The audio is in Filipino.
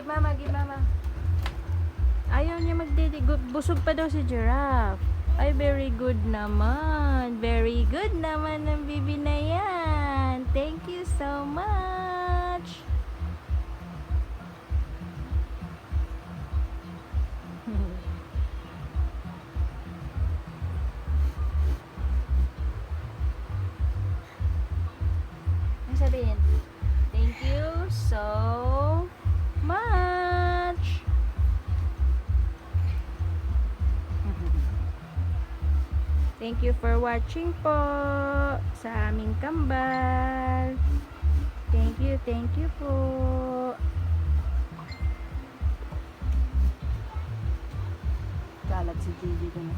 Mama, give mama. Ayaw niya magdidig. Busog pa daw si Giraffe. Ay, very good naman. Very good naman ng bibi na yan. Thank you so much. Ano sabihin? Thank you so much. Thank you for watching po sa aming kambal. Thank you po. Kalat si Gigi dun.